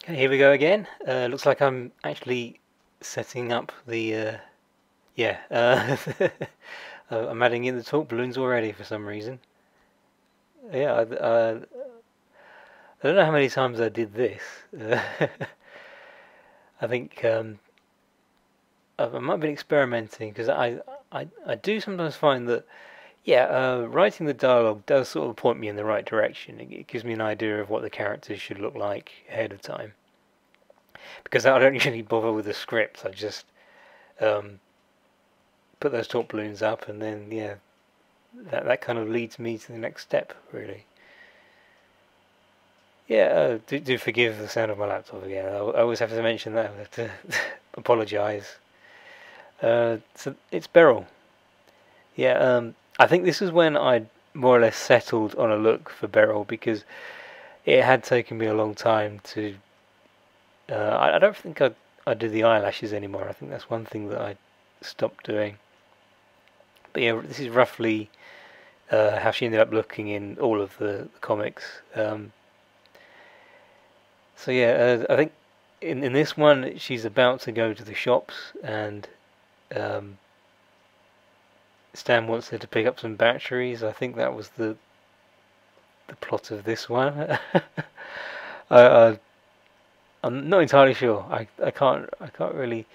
Okay, here we go again. Looks like I'm actually setting up the yeah. I'm adding in the talk balloons already for some reason. Yeah, I don't know how many times I did this. I think I might have been experimenting because I do sometimes find that yeah, writing the dialogue does sort of point me in the right direction. It gives me an idea of what the characters should look like ahead of time because I don't usually bother with the script. I just um, put those talk balloons up, and then yeah, that kind of leads me to the next step, really. Yeah, do forgive the sound of my laptop again. I always have to mention that. I have to apologise. So it's Beryl. Yeah, I think this is when I more or less settled on a look for Beryl because it had taken me a long time to. I don't think I do the eyelashes anymore. I think that's one thing that I stopped doing. But yeah, this is roughly how she ended up looking in all of the comics. So yeah, I think in this one she's about to go to the shops, and um, Stan wants her to pick up some batteries. I think that was the plot of this one. I, I I'm not entirely sure. I can't really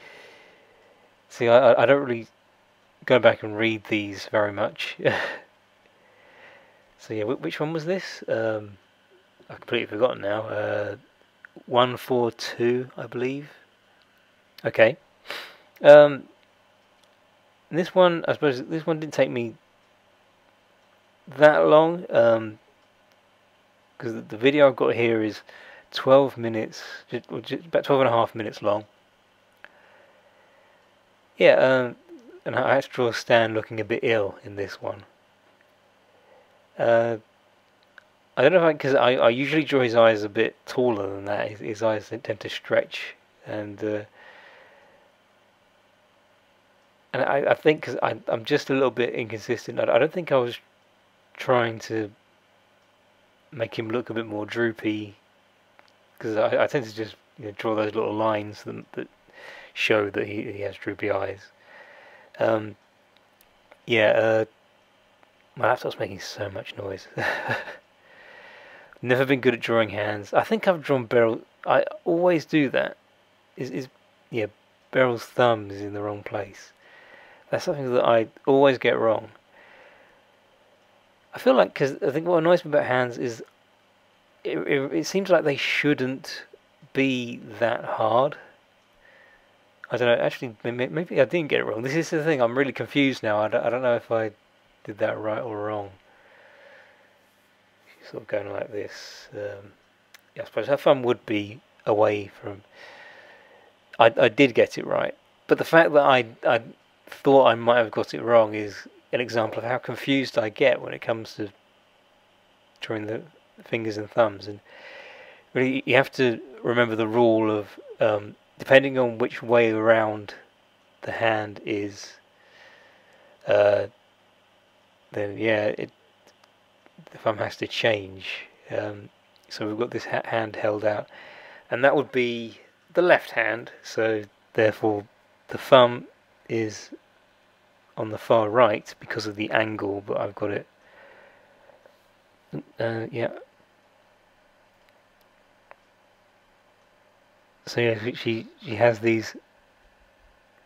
see. I don't really go back and read these very much. So yeah, which one was this? I've completely forgotten now. 142, I believe. Okay. Um, this one, I suppose, this one didn't take me that long. Because the video I've got here is 12 minutes, just about 12 and a half minutes long. Yeah, and I had to draw Stan looking a bit ill in this one. Uh, I don't know if I usually draw his eyes a bit taller than that. His eyes tend to stretch, and I think because I'm just a little bit inconsistent. I don't think I was trying to make him look a bit more droopy because I tend to just draw those little lines that show that he has droopy eyes. Um, yeah, my laptop's making so much noise. Never been good at drawing hands. I think I've drawn Beryl. I always do that. Is yeah, Beryl's thumb is in the wrong place. That's something that I always get wrong. I feel like because I think what annoys me about hands is it seems like they shouldn't be that hard. I don't know. Actually, maybe I didn't get it wrong. This is the thing. I'm really confused now. I don't know if I did that right or wrong. She's sort of going like this. Yeah, I suppose her thumb would be away from. I did get it right, but the fact that I thought I might have got it wrong is an example of how confused I get when it comes to drawing the fingers and thumbs. And really, you have to remember the rule of depending on which way around the hand is, uh, then yeah, the thumb has to change. So we've got this hand held out, and that would be the left hand. So therefore, the thumb is on the far right because of the angle, but I've got it. Yeah. So yeah, she has these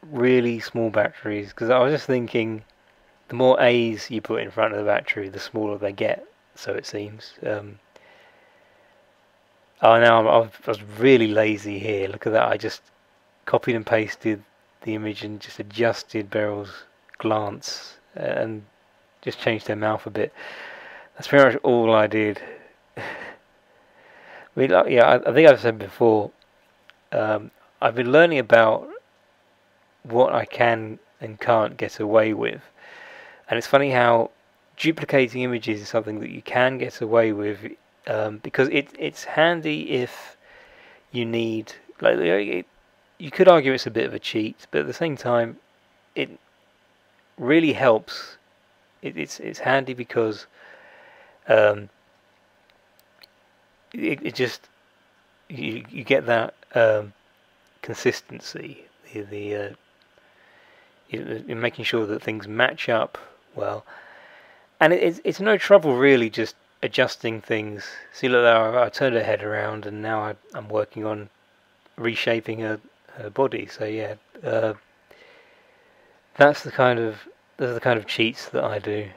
really small batteries because I was just thinking the more A's you put in front of the battery, the smaller they get. So it seems. Oh, now I was really lazy here. Look at that! I just copied and pasted the image and just adjusted Beryl's glance and just changed her mouth a bit. That's pretty much all I did. I mean, yeah, I think I've said before. I've been learning about what I can and can't get away with, and it's funny how duplicating images is something that you can get away with because it's handy if you need you could argue it's a bit of a cheat, but at the same time it really helps. It's handy because um, it just you get that consistency, you're making sure that things match up well, and it's no trouble really just adjusting things. See, look, I turned her head around, and now I'm working on reshaping her body. So yeah, that's the kind of cheats that I do.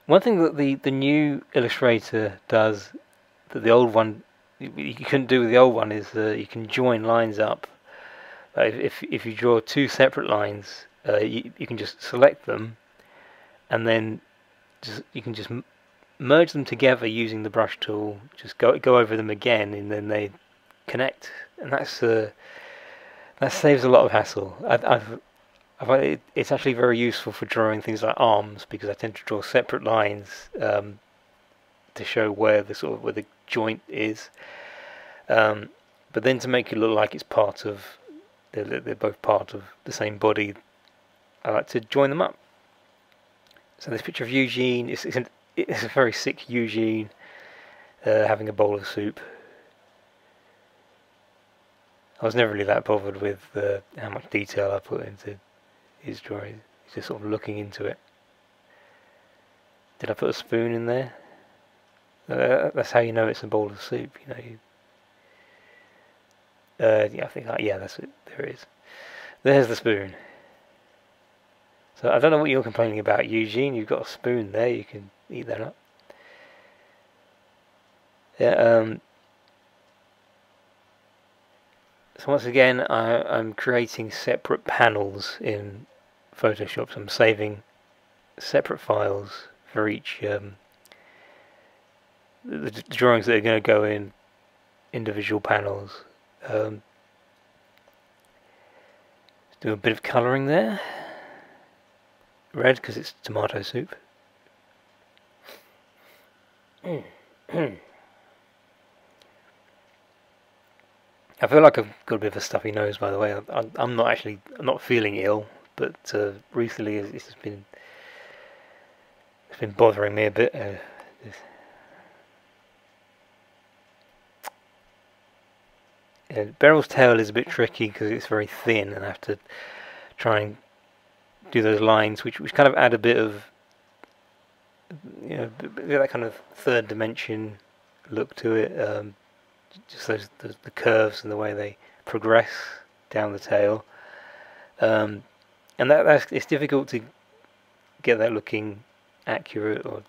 One thing that the new Illustrator does that the old one you couldn't do with the old one is you can join lines up. If you draw two separate lines, you can just select them, and then you can just merge them together using the brush tool. Just go over them again, and then they connect, and that saves a lot of hassle. I find it's actually very useful for drawing things like arms, because I tend to draw separate lines to show where the joint is. But then to make it look like it's part of, they're both part of the same body, I like to join them up. So this picture of Eugene, it's a very sick Eugene having a bowl of soup. I was never really that bothered with how much detail I put into his drawing. He's just sort of looking into it. Did I put a spoon in there? That's how you know it's a bowl of soup. Yeah, I think that's it. There it is. There's the spoon. So I don't know what you're complaining about, Eugene. You've got a spoon there. You can eat that up. Yeah. So once again, I'm creating separate panels in Photoshop. So I'm saving separate files for each the drawings that are going to go in individual panels. Do a bit of colouring there. Red because it's tomato soup. I feel like I've got a bit of a stuffy nose, by the way. I'm not feeling ill, but recently it's been bothering me a bit. Beryl's tail is a bit tricky because it's very thin, and I have to try and do those lines, which kind of add a bit of that kind of third dimension look to it. Just the curves and the way they progress down the tail, and it's difficult to get that looking accurate. Or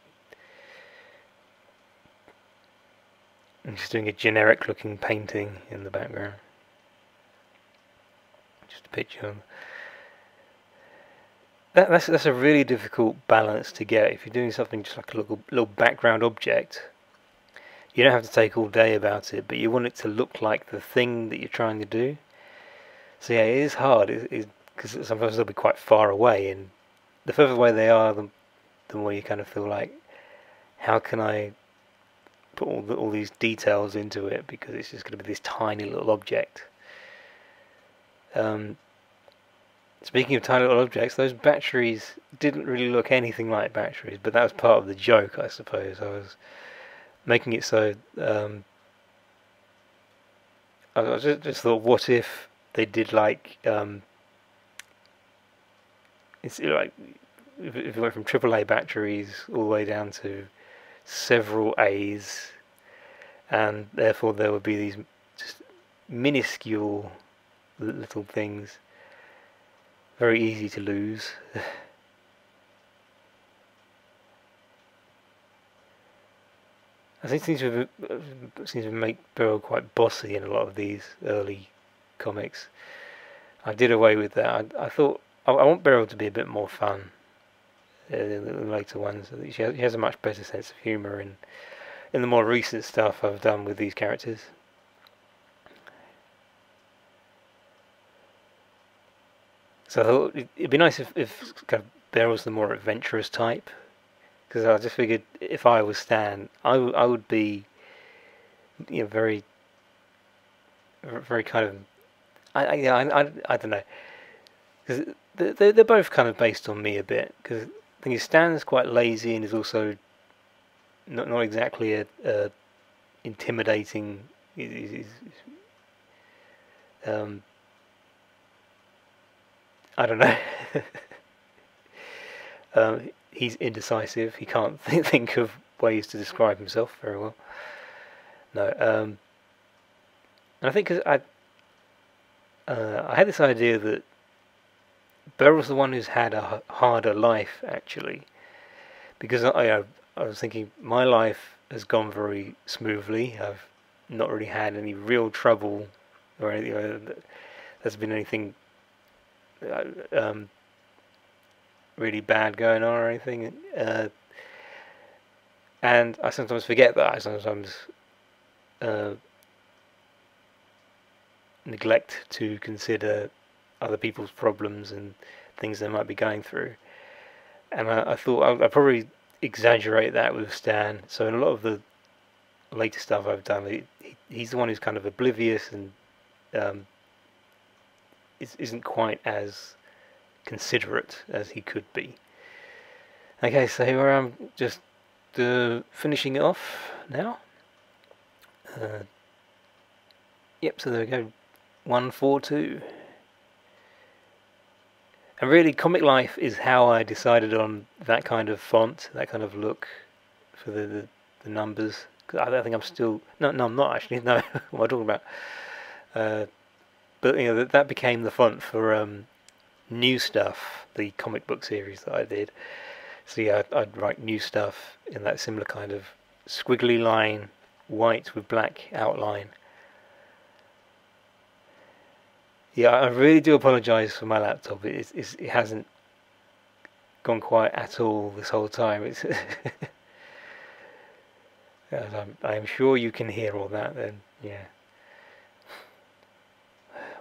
I'm just doing a generic looking painting in the background, just a picture. That's a really difficult balance to get. If you're doing something just like a little background object, you don't have to take all day about it, but you want it to look like the thing that you're trying to do. So yeah, it is hard, because sometimes they'll be quite far away, and the further away they are, the more you kind of feel like, how can I put all these details into it, because it's just going to be this tiny little object. Speaking of tiny little objects, those batteries didn't really look anything like batteries, but that was part of the joke, I suppose. I was making it so I just thought, what if they did like it's like if you went from AAA batteries all the way down to several A's, and therefore there would be these just minuscule little things, very easy to lose. I think it seems to make Beryl quite bossy in a lot of these early comics. I did away with that. I thought I want Beryl to be a bit more fun in the later ones. She has a much better sense of humour in the more recent stuff I've done with these characters. So I thought it'd be nice if kind of Beryl's the more adventurous type, because I just figured if I was Stan, I would be, very, very kind of, I don't know, because they're both kind of based on me a bit. Because the thing is, Stan's quite lazy and is also not exactly a intimidating. I don't know. He's indecisive. He can't think of ways to describe himself very well. No. And I think 'cause I had this idea that Beryl's the one who's had a harder life, actually, because I was thinking my life has gone very smoothly. I've not really had any real trouble or anything. There's been anything really bad going on or anything, and I sometimes forget that. I sometimes neglect to consider other people's problems and things they might be going through. And I thought I'd probably exaggerate that with Stan. So in a lot of the later stuff I've done, he's the one who's kind of oblivious and isn't quite as considerate as he could be. Okay, so here I am, just finishing it off now. Yep, so there we go, 142. And really, Comic Life is how I decided on that kind of font, that kind of look for the numbers. Cause I think I'm still no, I'm not actually. No, what am I talking about? But you know that became the font for New Stuff, the comic book series that I did. So yeah, I'd write New Stuff in that similar kind of squiggly line, white with black outline. Yeah, I really do apologise for my laptop. It hasn't gone quiet at all this whole time. It's I'm sure you can hear all that. Then yeah.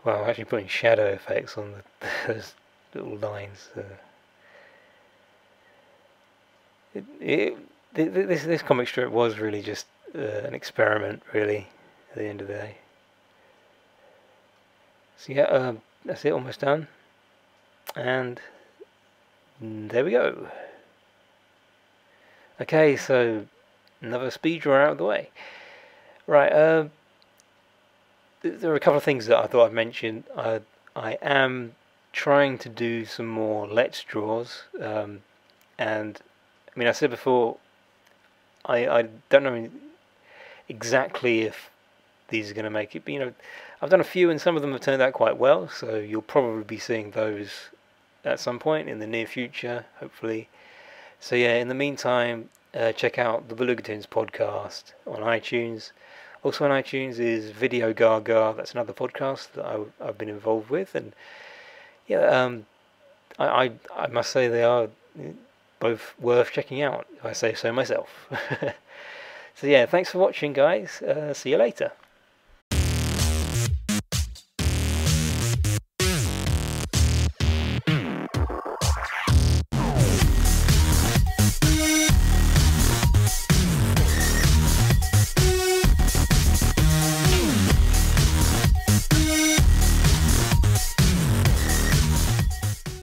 Well, I'm actually putting shadow effects on those little lines. This comic strip was really just an experiment, really, at the end of the day. So yeah, that's it, almost done. And there we go. Okay, so another speed draw out of the way. Right, there are a couple of things that I thought I'd mention. I am trying to do some more Let's Draws. And, I mean, I said before, I don't know exactly if these are going to make it, but, you know, I've done a few and some of them have turned out quite well, so you'll probably be seeing those at some point in the near future, hopefully. So yeah, in the meantime, check out the Beluga Tunes podcast on iTunes. Also on iTunes is Video Gaga. That's another podcast that I've been involved with, and yeah, I must say they are both worth checking out, if I say so myself. So yeah, thanks for watching, guys. See you later.